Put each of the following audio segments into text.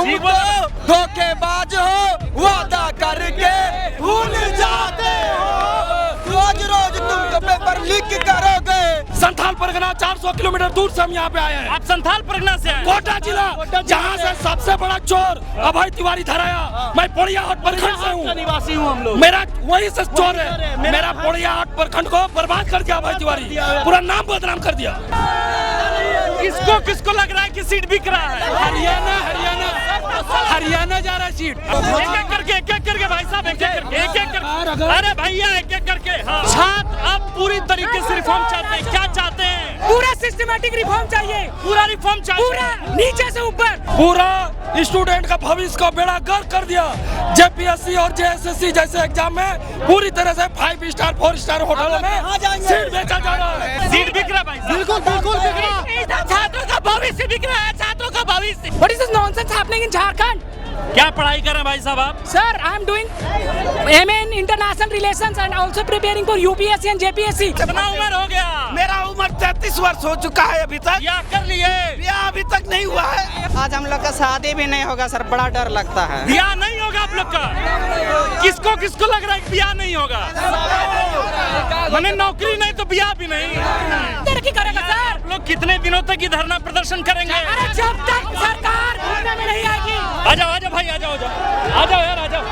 तुम तो धोखेबाज हो, वादा करके भूल जाते हो। रोज रोज तुम तो पेपर लीक करोगे। संथाल परगना 400 किलोमीटर दूर से हम यहाँ पे आए हैं। आप संथाल परगना से आए? कोटा जिला, जहाँ से सबसे बड़ा चोर अभय तिवारी धराया। मैं पोड़ियाहाट प्रखंड से हूँ, निवासी हूँ हम लोग। मेरा वहीं से चोर है। मेरा पोड़ियाहाट प्रखंड को बर्बाद कर दिया अभय तिवारी, पूरा नाम बदनाम कर दिया। किसको किसको लग रहा है कि सीट बिक रहा है? हरियाणा हरियाणा जा रहा है सीट। एक एक करके भाई साहब, एक एक करके। अरे भैया एक एक करके। छात्र अब पूरी तरीके से रिफॉर्म चाहते हैं। क्या चाहते हैं? पूरा सिस्टमैटिक रिफॉर्म चाहिए, पूरा रिफॉर्म चाहिए, पूरा नीचे से ऊपर। पूरा स्टूडेंट का भविष्य को बेड़ा गर्क कर दिया। जेपीएससी और जेएसएससी जैसे एग्जाम में पूरी तरह से 5 स्टार 4 स्टार होटलों में सीट बेचा जा रहा है। सीट बिक रहा है भाई साहब। बिल्कुल बिल्कुल बिक रहा। छात्रों का भविष्य बिक रहा है, छात्रों का भविष्य। What is this nonsense happening in Jharkhand? क्या पढ़ाई कर रहे हैं भाई साहब आप? Sir, I am doing MA in International Relations and also preparing for UPSC and JPSC. कितना उम्र हो गया? मेरा उम्र 33 वर्ष हो चुका है अभी तक। या कर लिए? ब्याह अभी तक नहीं हुआ है। आज हम लोग का शादी भी नहीं होगा सर, बड़ा डर लगता है। ब्याह नहीं होगा आप लोग का? किसको किसको लग रहा है कि ब्याह नहीं होगा? मैंने नौकरी नहीं तो ब्याह भी नहीं। तरक्की करेगा सर। आप लोग कितने दिनों तक ये धरना प्रदर्शन करेंगे? अरे जब तक सरकार घूमने में नहीं आएगी। आ जाओ भाई, आ जाओ यार, आ जाओ।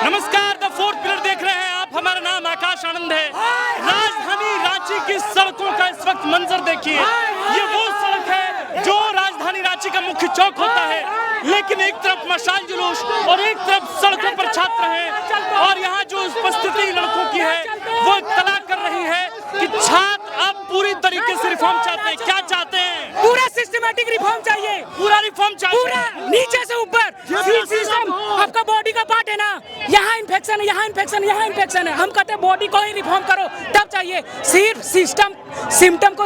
नमस्कार, द फोर्थ पिलर देख रहे हैं आप। हमारा नाम आकाश आनंद है। राजधानी रांची की सड़कों का इस वक्त मंजर देखिए। ये वो सड़क है जो राजधानी रांची का मुख्य चौक होता है, लेकिन एक तरफ मशाल जुलूस और एक तरफ सड़कों पर छात्र हैं। और यहाँ जो उपस्थिति लड़कों की है वो तला कर रही है कि छात्र अब पूरी तरीके से रिफॉर्म चाहते हैं। क्या चाहते हैं? पूरा सिस्टमैटिक रिफॉर्म चाहिए, पूरा रिफॉर्म चाहिए, पूरा नीचे से ऊपर। सिस्टम आपका बॉडी का पार्ट है ना, यहाँ इन्फेक्शन है, यहाँ इन्फेक्शन है, यहाँ इन्फेक्शन है। हम कहते हैं बॉडी को ही रिफॉर्म करो तब चाहिए। सिर्फ सिम्टम को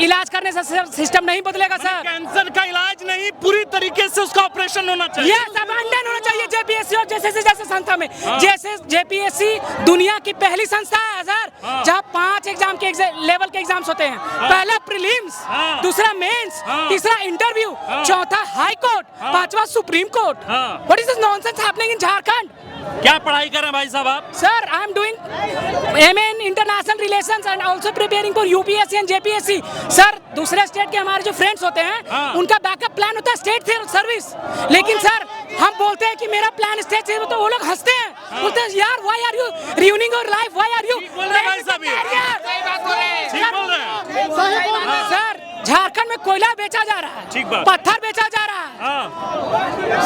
इलाज करने से सिस्टम नहीं बदलेगा सर। कैंसर का इलाज नहीं, पूरी तरीके से उसका ऑपरेशन होना चाहिए। यस, अबंडन होना चाहिए जेपीएससी और जैसे संस्था में। जैसे जेपीएससी दुनिया की पहली संस्था है सर, जहाँ 5 एग्जाम के लेवल के एग्जाम्स होते हैं। पहला प्रीलिम्स, दूसरा मेंस, तीसरा इंटरव्यू, चौथा हाई कोर्ट, 5वां supreme court. What is this nonsense happening in Jharkhand? क्या पढ़ाई कर रहे हैं भाई साहब आप? Sir, I am doing MA in International Relations and also preparing for UPSC and JPSC. Sir, दूसरे स्टेट के हमारे जो फ्रेंड्स होते हैं उनका बैकअप प्लान होता है स्टेट सर्विस। लेकिन सर हम बोलते हैं कि मेरा प्लान स्टेट सर्विस, तो वो लोग हंसते हैं, बोलते हैं यार why are you ruining your life, why are you? भाई साहब सर, झारखंड में कोयला बेचा जा रहा है, पत्थर बेचा जा रहा है,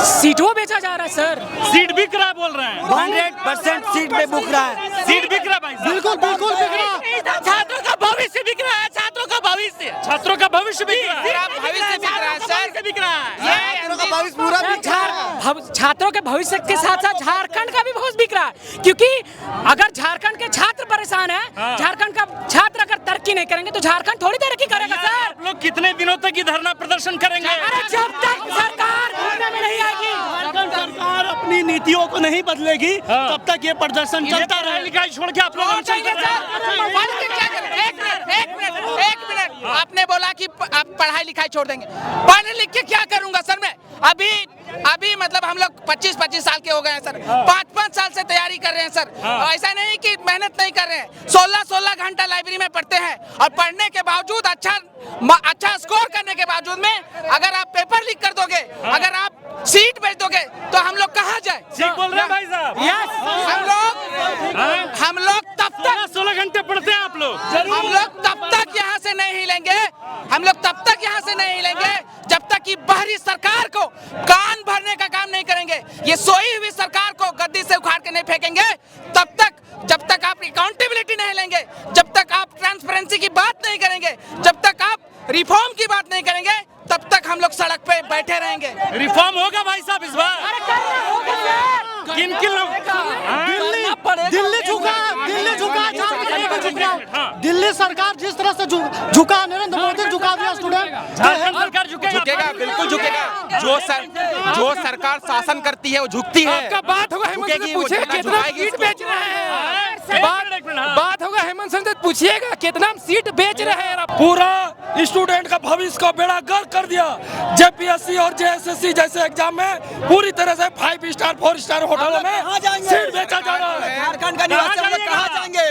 सीटों बेचा जा रहा है सर। सीट बिक रहा है बोल रहे हैं। 100% सीट पे बुक रहा है। सीट बिक रहा है भाई साहब। बिल्कुल बिल्कुल बिक रहा। छात्रों का भविष्य बिक रहा है, छात्रों का भविष्य बिक रहा है। भविष्य बिक रहा है सर। बिक रहा है। छात्रों का भविष्य पूरा बिक रहा है। छात्रों के भविष्य के साथ साथ झारखंड का भी भविष्य बिक रहा है, क्योंकि अगर झारखंड के छात्र परेशान है, झारखंड का छात्र अगर तरक्की नहीं करेंगे तो झारखंड थोड़ी तरक्की करेगा सर। आप लोग कितने दिनों तक ये धरना प्रदर्शन करेंगे? अरे जब तक सरकार घूमने में नहीं आएगी। अगर सरकार अपनी नीतियों को नहीं बदलेगी तब तक ये प्रदर्शन चलता रहेगा। लिखाई छोड़ के आप लोग एक मिनट, आपने बोला कि आप पढ़ाई लिखाई छोड़ देंगे। पढ़ लिख के क्या करूंगा सर मैं? अभी मतलब हम लोग 25 साल के हो गए हैं सर। 5 साल से तैयारी कर रहे हैं सर। ऐसा नहीं कि मेहनत नहीं कर रहे हैं। 16 घंटा लाइब्रेरी में पढ़ते हैं और पढ़ने के बावजूद अच्छा स्कोर करने के बावजूद में अगर आप पेपर लीक कर दोगे, अगर आप सीट बेच दोगे तो हम लोग कहाँ जाए? ठीक बोल रहे हैं भाई साहब। हम लोग तब तक 16 घंटे पढ़ते हैं आप लोग। हम लोग तब तक यहाँ से नहीं हिलेंगे। हम लोग तब तक यहाँ से नहीं हिलेंगे जब तक कि बाहरी सरकार को कान भरने का काम नहीं करेंगे। ये सोई हुई सरकार को गद्दी से उखाड़ के नहीं फेंकेंगे तब तक, जब तक आप अकाउंटेबिलिटी नहीं लेंगे, जब तक आप ट्रांसपेरेंसी की बात नहीं करेंगे, जब तक आप रिफॉर्म की बात नहीं करेंगे, तब तक हम लोग सड़क पे बैठे रहेंगे। रिफॉर्म होगा भाई साहब इस बार? किन लोग? दिल्ली झुका, दिल्ली सरकार जिस तरह से झुका, नरेंद्र मोदी झुका दिया स्टूडेंट। झारखंड सरकार झुकेगा, बिल्कुल झुकेगा। जो सरकार शासन करती है वो झुकती है। आपका बात होगा, झुकेगी, वो पूछे झुकेगी, कितना झुकाएगी सीट बेच रहे हैं। बात होगा हेमंत सोरेन से पूछिएगा कितना हम सीट बेच रहे हैं। पूरा स्टूडेंट का भविष्य को बेड़ा गर्क कर दिया। जेपीएससी और जेएसएससी जैसे एग्जाम में पूरी तरह से 5 स्टार 4 स्टार होटलों में सीट बेचा जा रहा है। झारखंड का निवासी हम लोग कहाँ जाएंगे?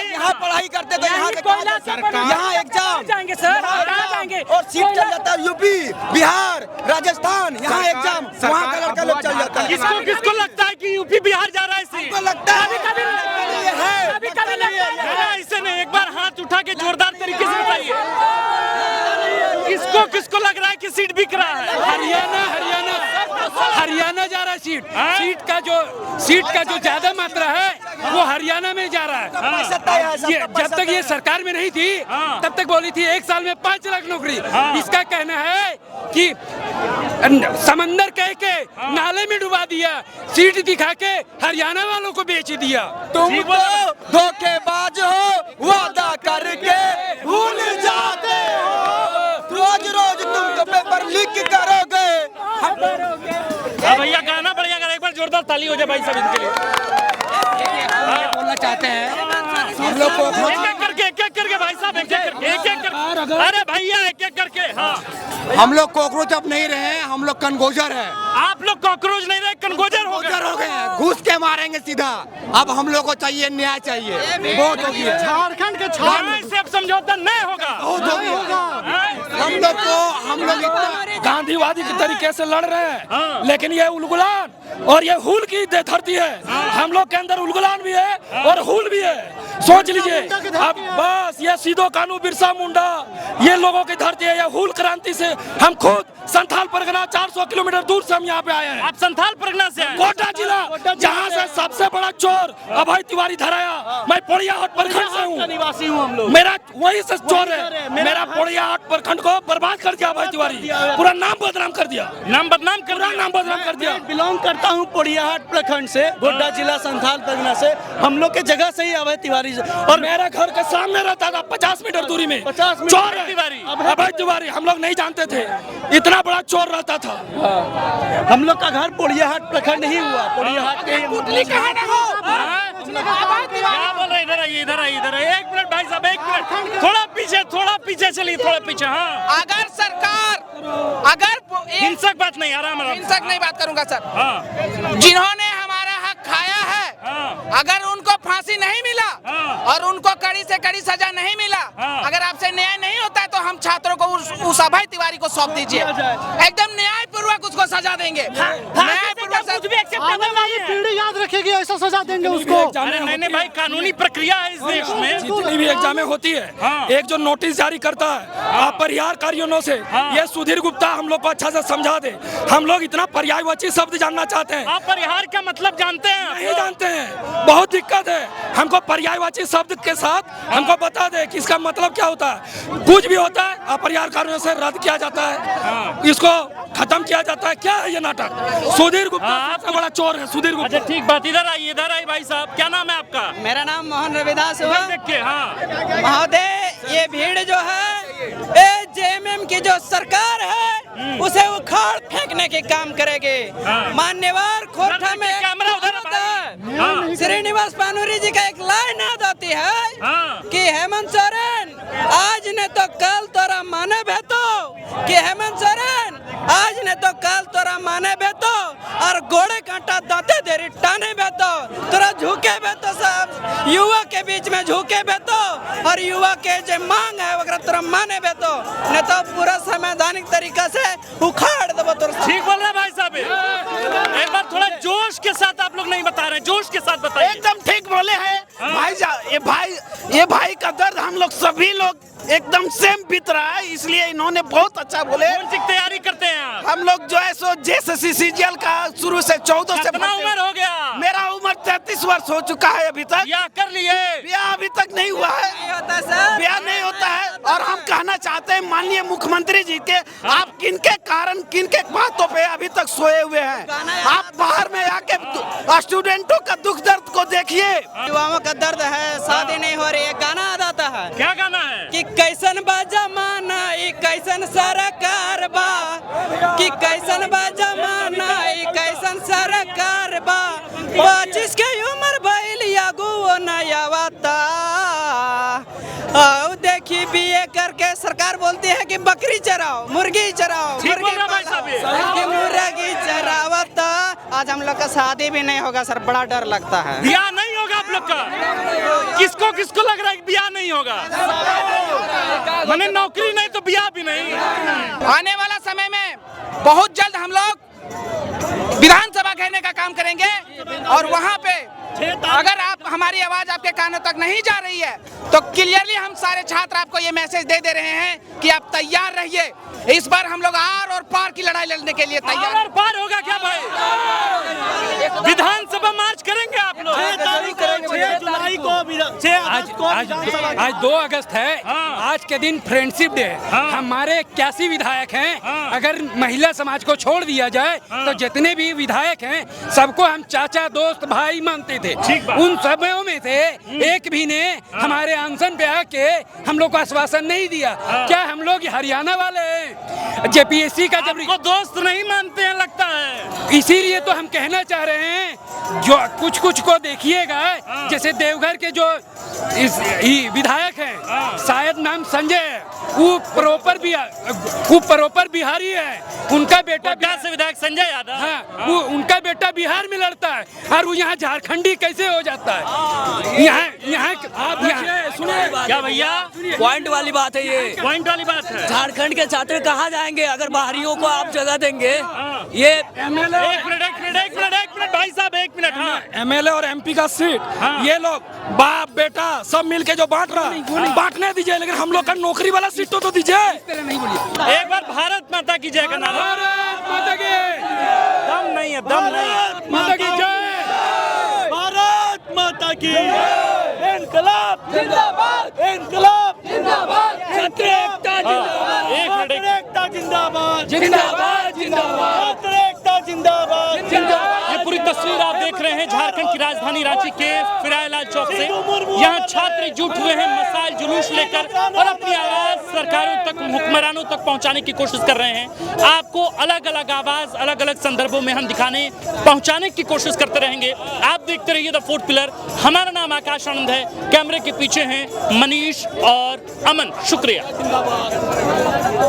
यहाँ पढ़ाई करते तो यहाँ एग्जाम जाएंगे सर, कहाँ जाएंगे? और सीट चल जाता है यूपी, बिहार, राजस्थान, यहाँ एग्जाम, वहाँ का लड़का लोग चल जाता है। किसको लगता है कि यूपी बिहार जा रहा है इसे? हमको लगता है ऐसे नहीं, एक बार हाथ उठा के जोरदार तरीके से बताइए किसको लग रहा है कि सीट बिक रहा है? हरियाणा जा रहा है सीट का जो ज्यादा मात्रा है वो हरियाणा में जा रहा है। जब तक ये सरकार में नहीं थी तब तक बोली थी 1 साल में 5 लाख नौकरी। इसका कहना है कि समंदर कह के नाले में डुबा दिया, सीट दिखा के हरियाणा वालों को बेच दिया। तुम तो धोखेबाज हो, वादा करके भूल जाते हो, रोज रोज तुम तो पेपर लीक करोगे। भैया गाना बढ़िया, एक बार जोरदार ताली हो जाए भाई साहब इनके लिए। बोलना चाहते हैं हम लोग को एक एक करके भाई साहब, एक एक करके। अरे भैया एक एक करके। हाँ, हम लोग कॉकरोच अब नहीं रहे हैं, हम लोग कनगोजर है। आप लोग कॉकरोच नहीं रहे, कनगोजर हो गए हैं, घुस के मारेंगे सीधा। अब हम लोग को चाहिए न्याय, चाहिए बहुत हो गया। झारखंड के न्याय से अब समझौता नहीं होगा, हम लोग इतना गांधीवादी के तरीके से लड़ रहे हैं, लेकिन ये उलगुलान और ये हुल की धरती है। हम लोग के अंदर उलगुलान भी है और हुल भी है। सोच लीजिए अब बस ये सीधो कानू बिरसा मुंडा ये लोगों की धरती है। ये हुल क्रांति से हम खुद संथाल परगना 400 किलोमीटर दूर से हम यहाँ पे आए हैं। आप संथाल परगना से आए? कोटा जिला, जहाँ से सबसे बड़ा चोर अभय तिवारी धराया। मैं पोड़ियाहाट प्रखंड से हूँ, निवासी हूँ हम लोग। मेरा वही से चोर है। मेरा पोड़ियाहाट प्रखंड को बर्बाद कर दिया अभय तिवारी, पूरा नाम बदनाम कर दिया। नाम बदनाम कर दिया। बिलोंग करता हूँ पोड़ियाहाट प्रखंड से, गोड्डा जिला संथाल परगना से। हम लोग के जगह से ही अभय तिवारी, और मेरे घर के सामने रहता था 50 मीटर दूरी में 50 मीटर चोर है अभय तिवारी। हम लोग नहीं जानते थे इतना बड़ा चोर रहता था। हम लोग का घर पोड़ियाहाट प्रखंड ही हुआ। पोड़ियाहाट के क्या बोल रहे? इधर आइए। 1 मिनट भाई साहब, 1 मिनट। थोड़ा पीछे चलिए, थोड़ा पीछे। हाँ, अगर सरकार हिंसक बात नहीं, आराम। हिंसक नहीं बात करूंगा सर। हाँ, जिन्होंने हमारा हक खाया है, अगर उनको फांसी नहीं मिला और उनको कड़ी से कड़ी सजा नहीं मिला, अगर आपसे न्याय नहीं होता है तो हम छात्रों को उस अभय तिवारी को सौंप दीजिए। एकदम न्यायपूर्वक उसको सजा देंगे। पीढ़ी याद रखेगी, ऐसा सजा देंगे उसको। नहीं भाई, कानूनी प्रक्रिया है इस देश में। जितनी भी एग्जामें होती है, एक जो नोटिस जारी करता है अपरिहार्य कार्यों से, ये सुधीर गुप्ता हम लोग को अच्छा से समझा दे। हम लोग इतना पर्यायवाची शब्द जानना चाहते हैं। अपरिहार्य का मतलब जानते हैं? नहीं जानते हैं, बहुत दिक्कत है। हमको पर्यायवाची शब्द के साथ हमको बता दे कि इसका मतलब क्या होता है। कुछ भी होता है अपरिहार्य कारणों से रद्द किया जाता है, इसको खत्म किया जाता है। क्या है ये नाटक? सुधीर गुप्ता सबसे बड़ा चोर है, सुधीर गुप्ता। अच्छा ठीक बात, इधर आइए भाई साहब। क्या नाम है आपका? मेरा नाम मोहन रविदास हुआ। देखिए, हाँ महोदय, ये भीड़ जो है जेएमएम की जो सरकार है उसे उखाड़ फेंकने के काम करेगी। मान्यवर खोरठा में श्रीनिवास पानूरी जी का एक लाइन याद आती है कि हेमंत सोरेन आज ने तो कल तोरा माने भेतो, कि हेमंत सोरेन आज ने तो कल तोरा माने भेतो और गोड़े कांटा दांते देरी टाने भेतो, तोरा झुके भेतो सब युवा के बीच में झुके भेतो और युवा के जो मांग है वगैरह तोरा माने भेतो, नहीं तो पूरा संवैधानिक तरीका से उखाड़ देबो तोरा। ठीक बोल रहे भाई साहब। एक बार थोड़ा जोश के साथ, आप लोग नहीं बता रहे, जोश के साथ बताइए। एकदम ठीक बोले हैं ये भाई का दर्द हम लोग सभी लोग एकदम सेम बीत रहा है, इसलिए इन्होंने बहुत अच्छा बोले। कौन सी तैयारी करते हैं आप? हम लोग जो है सो जेएसएससी सीजीएल का शुरू से 14 से। कितना उम्र हो गया? मेरा उम्र 33 वर्ष हो चुका है अभी तक। ब्याह कर लिए? ब्याह अभी तक नहीं हुआ है, ब्याह नहीं होता है। और हम कहना चाहते हैं माननीय मुख्यमंत्री जी के, आप किनके कारण किनके बातों पे अभी तक सोए हुए हैं? आप बाहर में आके स्टूडेंटों का दुख दर्द को देखिए। युवाओं का दर्द है, शादी नहीं हो रही है। गाना आ आता है। क्या गाना है? कि कैसन बा जमाना, कैसन सरकार बा, कि कैसन बा जमाना, कैसन सरकार बा। 25 के उम्र भइल, आगू नया देखिए बीए करके सरकार बोलती है कि बकरी चराओ, मुर्गी चराओ, ठीक बोल रहा है भाई साहब ये। कि मुर्गी चरावत। आज हम लोग का शादी भी नहीं होगा सर, बड़ा डर लगता है। ब्याह नहीं होगा आप लोग का? किसको किसको लग रहा है कि ब्याह नहीं होगा? मैंने नौकरी नहीं तो ब्याह भी नहीं। आने वाला समय में बहुत जल्द हम लोग विधानसभा घेरने का काम करेंगे और वहाँ पे अगर आप हमारी आवाज आपके कानों तक नहीं जा रही है तो क्लियरली हम सारे छात्र आपको ये मैसेज दे रहे हैं कि आप तैयार रहिए। इस बार हम लोग आर और पार की लड़ाई लड़ने के लिए तैयार। और पार होगा क्या भाई? विधानसभा मार्च करेंगे आप लोग? आज 2 अगस्त है। आज के दिन फ्रेंडशिप डे है। हमारे 81 विधायक हैं। अगर महिला समाज को छोड़ दिया जाए तो जितने भी विधायक हैं सबको हम चाचा, दोस्त, भाई मानते थे। उन सबों में से एक भी ने हमारे अनशन पे आके हम लोग को आश्वासन नहीं दिया। क्या हम लोग हरियाणा वाले हैं? जेपीएससी का जब आपको दोस्त नहीं मानते हैं लगता है। इसीलिए तो हम कहना चाह रहे हैं जो कुछ को देखिएगा, जैसे देवघर के जो विधायक हैं, शायद नाम संजय है, वो प्रॉपर बिहारी है। उनका बेटा से विधायक संजय यादव, हाँ, वो उनका बेटा बिहार में लड़ता है और वो यहाँ झारखंडी कैसे हो जाता है? यहाँ आप सुनिए क्या भैया? पॉइंट वाली बात है ये। पॉइंट वाली बात है। झारखंड के छात्र कहाँ जाएंगे अगर बाहरियों को आप जगह देंगे? ये एमएलए, एक मिनट भाई साहब, 1 मिनट। हाँ, एमएलए और एमपी का सीट ये लोग बाप बेटा सब मिलके जो बांट रहा, बांटने दीजिए, लेकिन हम लोग का नौकरी वाला सीट तो दीजिए। एक बार भारत माता की जय का नारा। भारत माता की दम नहीं है, दम नहीं। माता की जय। भारत माता की इनकलाब जिंदाबाद, इनकलाब जिंदाबाद, छात्र एकता जिंदाबाद, एकता जिंदाबाद, जिंदाबाद जिंदाबाद, छात्र एकता जिंदाबाद, जिंदाबाद। ये पूरी तस्वीर आप देख रहे हैं झारखंड की राजधानी रांची के फिरायलाल चौक से। यहाँ छात्र जुट हुए हैं मसाइल जुलूस लेकर और अपनी आवाज सरकारों तक, हुक्मरानों तक पहुंचाने की कोशिश कर रहे हैं। आपको अलग अलग आवाज अलग अलग संदर्भों में हम पहुंचाने की कोशिश करते रहेंगे। आप देखते रहिए द फोर्थ पिलर। हमारा नाम आकाश आनंद है। कैमरे के पीछे हैं मनीष और अमन। शुक्रिया।